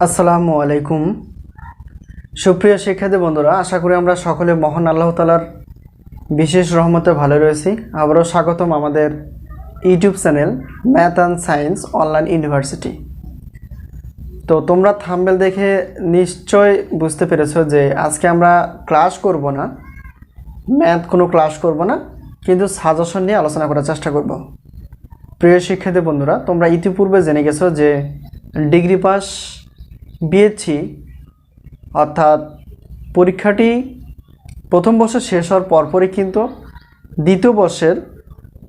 আসসালামু আলাইকুম সুপ্রিয় শিক্ষার্থী বন্ধুরা, আশা করি আমরা সকলে মহান আল্লাহ তাআলার বিশেষ রহমতে ভালো রয়েছি। আবারও স্বাগতম আমাদের YouTube channel math and science online university. তো তোমরা থাম্বনেল দেখে নিশ্চয় বুঝতে পেরেছো যে আজকে আমরা ক্লাস করব না, কোনো ক্লাস করব না, কিন্তু সাজেশন নিয়ে আলোচনা করার চেষ্টা করব। প্রিয় শিক্ষার্থী বন্ধুরা, তোমরা ইতিপূর্বে জেনে গেছো যে ডিগ্রি পাস বিএসসি অর্থাৎ পরীক্ষাটি প্রথম বর্ষ শেষ হওয়ার পরপরই কিন্তু দ্বিতীয় বর্ষের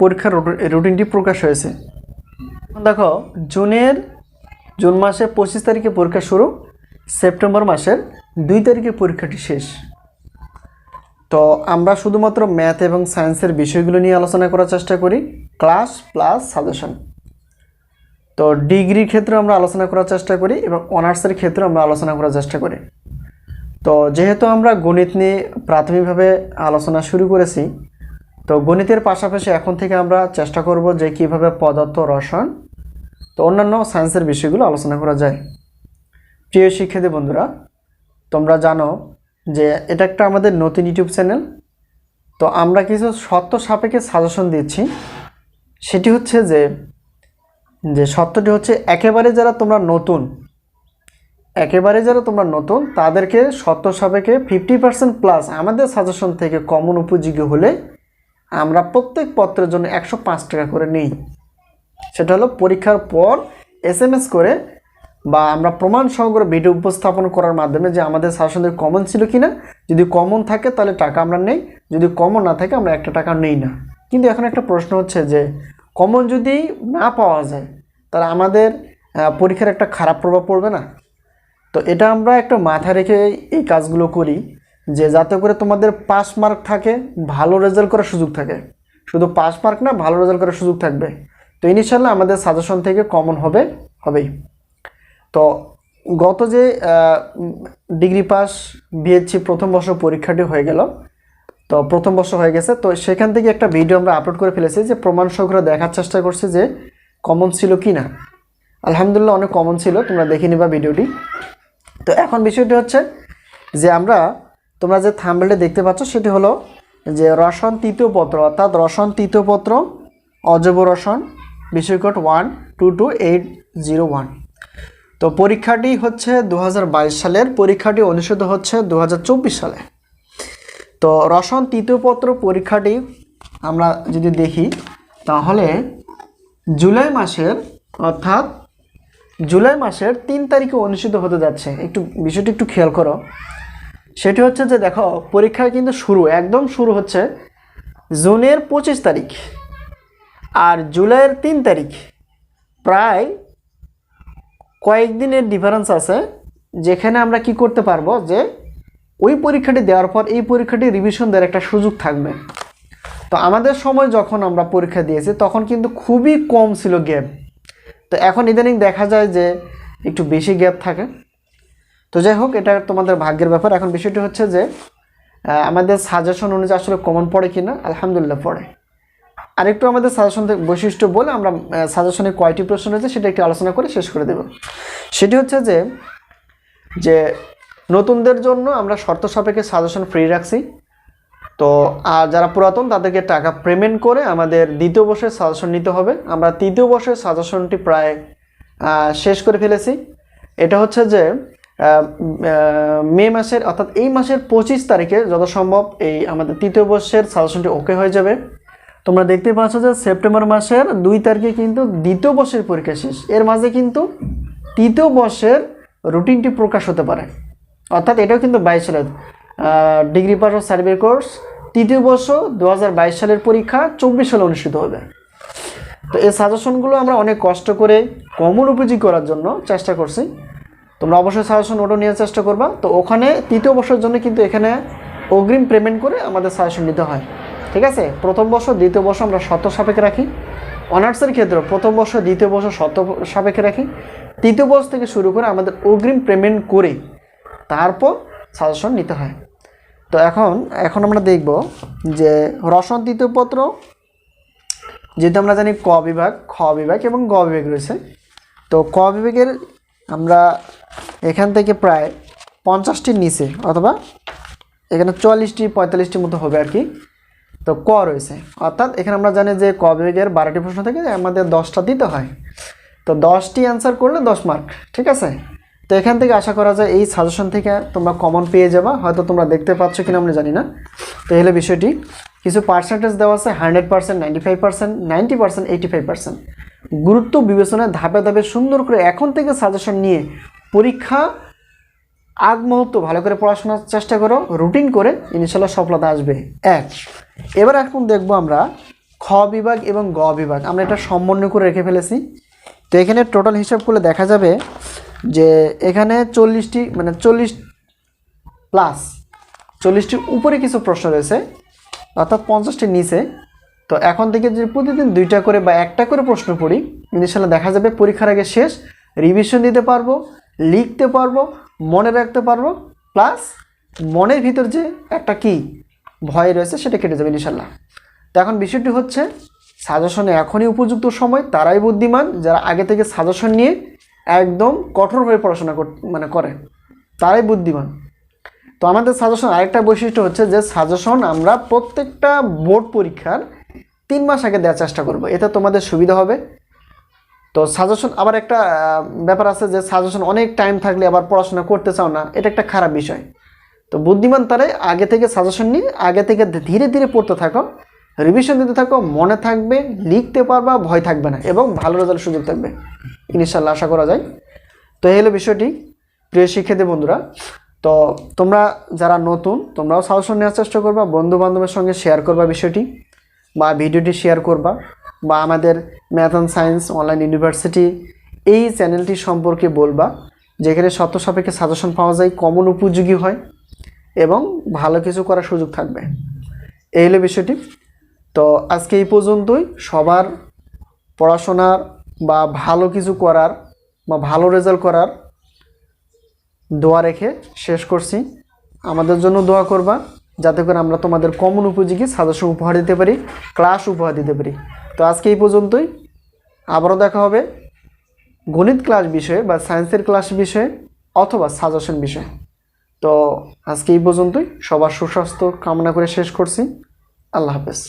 পরীক্ষার রুটিনটি প্রকাশ হয়েছে। দেখো, জুন মাসের 25 তারিখে পরীক্ষা শুরু, সেপ্টেম্বর মাসের 2 তারিখে পরীক্ষাটি শেষ। তো আমরা শুধুমাত্র ম্যাথ এবং সায়েন্সের বিষয়গুলো নিয়ে আলোচনা করার চেষ্টা করি, ক্লাস প্লাস সাজেশন। তো ডিগ্রির ক্ষেত্রে আমরা আলোচনা করার চেষ্টা করি এবং অনার্সের ক্ষেত্রে আমরা আলোচনা করার চেষ্টা করি। তো যেহেতু আমরা গণিত নিয়ে প্রাথমিকভাবে আলোচনা শুরু করেছি, তো গণিতের পাশাপাশি এখন থেকে আমরা চেষ্টা করব যে কিভাবে পদার্থ, রসায়ন, তো অন্যান্য সায়েন্সের বিষয়গুলো আলোচনা করা যায়। প্রিয় শিক্ষার্থী বন্ধুরা, তোমরা জানো যে এটা একটা আমাদের নতুন ইউটিউব চ্যানেল। তো আমরা কিছু শর্ত সাপেক্ষে সাজেশন দিচ্ছি। সেটি হচ্ছে যে সত্যটি হচ্ছে একেবারে যারা তোমরা নতুন তাদেরকে শর্ত সাপেক্ষে 50% প্লাস আমাদের সাজেশন থেকে কমন উপযোগী হলে আমরা প্রত্যেক পত্রের জন্য 105 টাকা করে নিই। সেটা হলো পরীক্ষার পর SMS করে বা আমরা প্রমাণ সহকারে ভিডিও উপস্থাপন করার মাধ্যমে যে আমাদের সাজেশন থেকে কমন ছিল কিনা। যদি কমন থাকে তাহলে টাকা আমরা নেই, যদি কমন না থাকে আমরা 1 টাকা নেই না। কিন্তু এখন একটা প্রশ্ন হচ্ছে যে কমন যদি না পাওয়া যায় তাহলে আমাদের পরীক্ষার একটা খারাপ প্রভাব পড়বে না? তো এটা আমরা একটা মাথায় রেখে এই কাজগুলো করি যে যাতে করে তোমাদের পাস মার্ক থাকে, ভালো রেজাল্ট করার সুযোগ থাকে। শুধু পাস মার্ক না, ভালো রেজাল্ট করার সুযোগ থাকবে। তো ইনশাআল্লাহ আমাদের সাজেশন থেকে কমন হবেই। তো গত যে ডিগ্রি পাস বিএসসি প্রথম বর্ষ পরীক্ষাটি হয়ে গেল, তো প্রথম বর্ষ হয়ে গেছে। তো সেখান থেকে একটা ভিডিও আমরা আপলোড করে ফেলেছি যে প্রমাণ সহকারে দেখার চেষ্টা করছি যে কমন ছিল কি না। আলহামদুলিল্লাহ অনেক কমন ছিল, তোমরা দেখে নিবা ভিডিওটি। তো এখন বিষয়টি হচ্ছে যে তোমরা যে থাম্বনেলটা দেখতে পাচ্ছ সেটি হলো যে রসায়ন তৃতীয় পত্র, অর্থাৎ রসায়ন তৃতীয় পত্র অজৈব রসায়ন, বিষয় কোড 122801। তো পরীক্ষাটি হচ্ছে 2022 সালের, পরীক্ষাটি অনুষ্ঠিত হচ্ছে 2024 সালে। তো রসায়ন তৃতীয় পত্র পরীক্ষাটি আমরা যদি দেখি তাহলে জুলাই মাসের 3 তারিখে অনুষ্ঠিত হতে যাচ্ছে। বিষয়টি একটু খেয়াল করো। সেটি হচ্ছে যে দেখো, পরীক্ষা কিন্তু একদম শুরু হচ্ছে জুনের 25 তারিখ আর জুলাইয়ের 3 তারিখ, প্রায় কয়েকদিনের ডিফারেন্স আছে, যেখানে আমরা কি করতে পারবো যে ওই পরীক্ষাটি দেওয়ার পর এই পরীক্ষাটি রিভিশন দেওয়ার একটা সুযোগ থাকবে। তো আমাদের সময় যখন আমরা পরীক্ষা দিয়েছি তখন কিন্তু খুবই কম ছিল গ্যাপ। তো এখন ইদানিং দেখা যায় যে একটু বেশি গ্যাপ থাকে। তো যাই হোক, এটা তোমাদের ভাগ্যের ব্যাপার। এখন বিষয়টি হচ্ছে যে আমাদের সাজেশন অনুযায়ী আসলে কমন পড়ে কিনা, আলহামদুলিল্লাহ পড়ে। আরেকটু আমাদের সাজেশন বৈশিষ্ট্য বলে আমরা সাজেশনে কয়টি প্রশ্ন রয়েছে সেটা একটু আলোচনা করে শেষ করে দেব। সেটি হচ্ছে যে নতুনদের জন্য আমরা শর্ত সাপেক্ষে সাজেশন ফ্রি রাখছি। তো আর যারা পুরাতন তাদেরকে টাকা পেমেন্ট করে আমাদের দ্বিতীয় বর্ষের সাজেশন নিতে হবে। আমরা তৃতীয় বর্ষের সাজেশনটি প্রায় শেষ করে ফেলেছি। এটা হচ্ছে যে মে মাসের, অর্থাৎ এই মাসের 25 তারিখে যথাসম্ভব এই আমাদের তৃতীয় বর্ষের সাজেশনটি ওকে হয়ে যাবে। তোমরা দেখতে পাচ্ছ যে সেপ্টেম্বর মাসের 2 তারিখে কিন্তু দ্বিতীয় বর্ষের পরীক্ষা শেষ। এর মাঝে কিন্তু তৃতীয় বর্ষের রুটিনটি প্রকাশ হতে পারে, অর্থাৎ এটাও কিন্তু 22 সালের ডিগ্রি পাস ও সার্টিফিকেট কোর্স তৃতীয় বর্ষ 2022 সালের পরীক্ষা 24 সালে অনুষ্ঠিত হবে। তো এই সাজেশনগুলো আমরা অনেক কষ্ট করে কমন উপযোগী করার জন্য চেষ্টা করছি। তোমরা অবশ্যই সাজেশন ওটা নেওয়ার চেষ্টা করবা। তো ওখানে তৃতীয় বর্ষের জন্য কিন্তু এখানে অগ্রিম পেমেন্ট করে আমাদের সাজেশন নিতে হয়, ঠিক আছে? প্রথম বর্ষ দ্বিতীয় বর্ষ আমরা শর্ত সাপেক্ষে রাখি। অনার্সের ক্ষেত্রে প্রথম বর্ষ দ্বিতীয় বর্ষ শর্ত সাপেক্ষে রাখি। তৃতীয় বর্ষ থেকে শুরু করে আমাদের অগ্রিম পেমেন্ট করে তারপর সাজেশন নিতে হয়। তো এখন আমরা দেখব যে রসায়ন তৃতীয় পত্র, যেহেতু আমরা জানি ক বিভাগ, খ বিভাগ এবং গ বিভাগ রয়েছে। তো ক বিভাগের আমরা এখান থেকে প্রায় 50টির নিচে অথবা এখানে 44টি 45টির মতো হবে আর কি। তো ক রয়েছে, অর্থাৎ এখানে আমরা জানি যে ক বিভাগের 12টি প্রশ্ন থেকে আমাদের 10টা দিতে হয়। তো 10টি অ্যান্সার করলে 10 মার্ক, ঠিক আছে। তো এখান থেকে আশা করা যায় এই সাজেশন থেকে তোমরা কমন পেয়ে যাবা, হয়তো তোমরা দেখতে পাচ্ছ কিনা আমরা জানি না। তো এই হলো বিষয়টি। কিছু পার্সেন্টেজ দেওয়া আছে 100%, 95%, 90%, 85%। গুরুত্ব বিবেচনায় ধাপে ধাপে সুন্দর করে এখন থেকে সাজেশন নিয়ে পরীক্ষা আগ মুহূর্ত ভালো করে পড়াশোনার চেষ্টা করো, রুটিন করে, ইনশাল্লাহ সফলতা আসবে। এবার এখন দেখবো আমরা খ বিভাগ এবং গ বিভাগ। আমরা এটা সমন্বয় করে রেখে ফেলেছি। তো এখানে টোটাল হিসাব করলে দেখা যাবে যে এখানে 40টি মানে 40+40টির উপরে কিছু প্রশ্ন রয়েছে, অর্থাৎ 50টির নিচে। তো এখন থেকে যদি প্রতিদিন 2টা করে বা 1টা করে প্রশ্ন পড়ি, ইনশাল্লাহ দেখা যাবে পরীক্ষার আগে শেষ রিভিশন দিতে পারবো, লিখতে পারবো, মনে রাখতে পারবো, প্লাস মনের ভিতর যে একটা কি ভয় রয়েছে সেটা কেটে যাবে ইনশাল্লাহ। তো এখন বিষয়টি হচ্ছে সাজেশনে এখনই উপযুক্ত সময়, তারাই বুদ্ধিমান যারা আগে থেকে সাজেশন নিয়ে একদম কঠোরভাবে পড়াশোনা করে, তারাই বুদ্ধিমান। তো আমাদের সাজেশন আরেকটা বৈশিষ্ট্য হচ্ছে যে সাজেশন আমরা প্রত্যেকটা বোর্ড পরীক্ষার 3 মাস আগে দেওয়ার চেষ্টা করব, এতে তোমাদের সুবিধা হবে। তো সাজেশন আবার একটা ব্যাপার আছে যে সাজেশন অনেক টাইম থাকলে আবার পড়াশোনা করতে চাও না, এটা একটা খারাপ বিষয়। তো বুদ্ধিমান তারাই আগে থেকে সাজেশন নিয়ে আগে থেকে ধীরে ধীরে পড়তে থাকো, রিভিশন দিতে থাকো, মনে থাকবে, লিখতে পারবা, ভয় থাকবে না এবং ভালো রেজাল্ট সুযোগ থাকবে ইনশাল্লাহ, আশা করা যায়। তো এই হলো বিষয়টি প্রিয় শিক্ষার্থী বন্ধুরা। তো তোমরা যারা নতুন তোমরাও সাজেশন নেওয়ার চেষ্টা করবা, বন্ধু বান্ধবের সঙ্গে শেয়ার করবা বিষয়টি বা ভিডিওটি শেয়ার করবা, বা আমাদের math and science online university এই চ্যানেলটি সম্পর্কে বলবা, যেখানে শর্ত সাপেক্ষে সাজেশন পাওয়া যায়, কমন উপযোগী হয় এবং ভালো কিছু করার সুযোগ থাকবে। এই হলো বিষয়টি। তো আজকে এই পর্যন্তই। সবার পড়াশোনার বা ভালো কিছু করার বা ভালো রেজাল্ট করার দোয়া রেখে শেষ করছি। আমাদের জন্য দোয়া করবা যাতে করে আমরা তোমাদের কমন উপযোগী সাজেশন উপহার দিতে পারি, ক্লাস উপহার দিতে পারি। তো আজকে এই পর্যন্তই। আবারও দেখা হবে গণিত ক্লাস বিষয়ে বা সায়েন্সের ক্লাস বিষয়ে অথবা সাজেশন বিষয়ে। তো আজকে এই পর্যন্তই। সবার সুস্বাস্থ্য কামনা করে শেষ করছি। আল্লাহ হাফেজ।